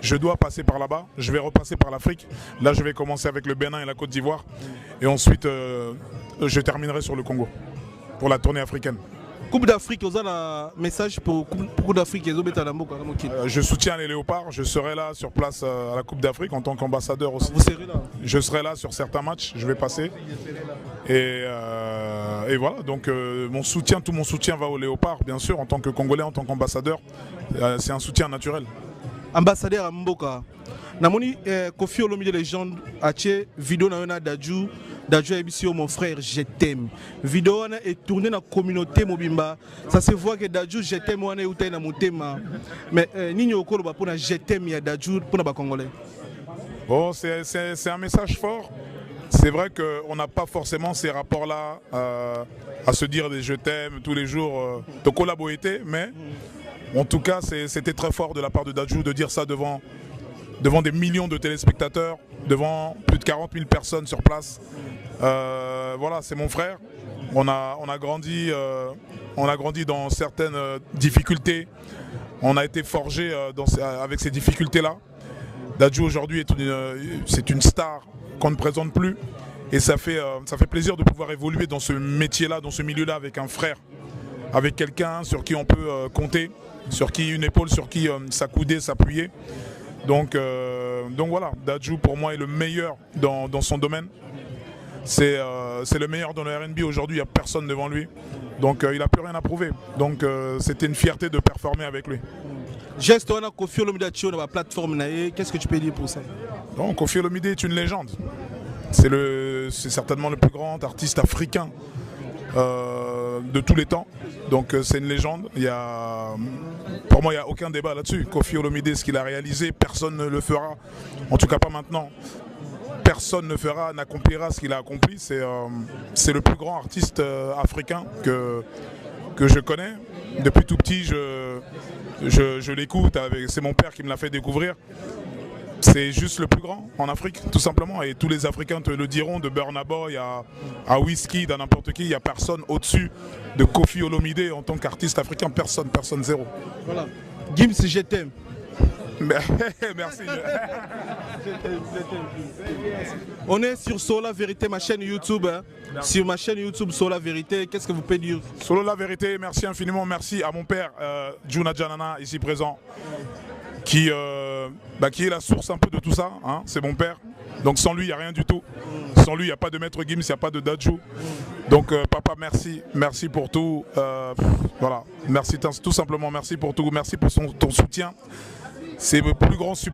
je dois passer par là-bas, je vais repasser par l'Afrique. Là, je vais commencer avec le Bénin et la Côte d'Ivoire. Et ensuite, je terminerai sur le Congo pour la tournée africaine. Coupe d'Afrique, vous avez un message pour Coupe d'Afrique. Je soutiens les Léopards, je serai là sur place à la Coupe d'Afrique en tant qu'ambassadeur aussi. Vous serez là? Je serai là sur certains matchs, je vais passer. Et voilà, donc tout mon soutien va aux Léopards, bien sûr, en tant que Congolais, en tant qu'ambassadeur. C'est un soutien naturel. Ambassadeur à Mboka, Namoni Kofi Olomide légende Ache vidéo na Dadju Ebisio mon frère je t'aime. Vidéo est tournée dans la communauté Mobimba. Ça se voit que Dadju je t'aime wana utai na motema. Mais nini okolo ba pona je t'aime ya Dadju pour les Congolais. Bon, c'est un message fort. C'est vrai qu'on n'a pas forcément ces rapports-là à se dire des je t'aime tous les jours de collaborer, mais en tout cas c'était très fort de la part de Dadju de dire ça devant des millions de téléspectateurs, devant plus de 40 000 personnes sur place. Voilà, c'est mon frère. On a grandi dans certaines difficultés. On a été forgé avec ces difficultés-là. Dadju aujourd'hui c'est une star qu'on ne présente plus. Et ça fait plaisir de pouvoir évoluer dans ce métier-là, dans ce milieu-là avec un frère, avec quelqu'un sur qui on peut compter, sur qui une épaule, sur qui s'accouder, s'appuyer. Donc voilà, Dadju pour moi est le meilleur dans son domaine. C'est le meilleur dans le R&B aujourd'hui, il n'y a personne devant lui. Donc il n'a plus rien à prouver. Donc c'était une fierté de performer avec lui. Geste, on a Kofi Olomide sur la plateforme. Qu'est-ce que tu peux dire pour ça? Donc Kofi Olomide est une légende. C'est certainement le plus grand artiste africain de tous les temps. Donc c'est une légende. Pour moi, il n'y a aucun débat là-dessus. Kofi Olomide, ce qu'il a réalisé, personne ne le fera. En tout cas pas maintenant. Personne ne fera, n'accomplira ce qu'il a accompli. C'est le plus grand artiste africain que je connais. Depuis tout petit, je l'écoute. C'est mon père qui me l'a fait découvrir. C'est juste le plus grand en Afrique, tout simplement. Et tous les Africains te le diront, de Burna Boy à Wizkid, à n'importe qui. Il n'y a personne au-dessus de Kofi Olomide en tant qu'artiste africain. Personne, zéro. Voilà. Gims, je t'aime. Merci. On est sur Sola Vérité, ma chaîne YouTube. Hein. Sur ma chaîne YouTube Sola Vérité, qu'est-ce que vous pouvez dire? Sola Vérité, merci infiniment. Merci à mon père, Juna Janana, ici présent, qui est la source un peu de tout ça. Hein. C'est mon père. Donc sans lui, il n'y a rien du tout. Sans lui, il n'y a pas de Maître Gims, il n'y a pas de Dadju. Donc papa, merci. Merci pour tout. Voilà. Merci tout simplement. Merci pour tout. Merci pour ton soutien. C'est le plus grand support.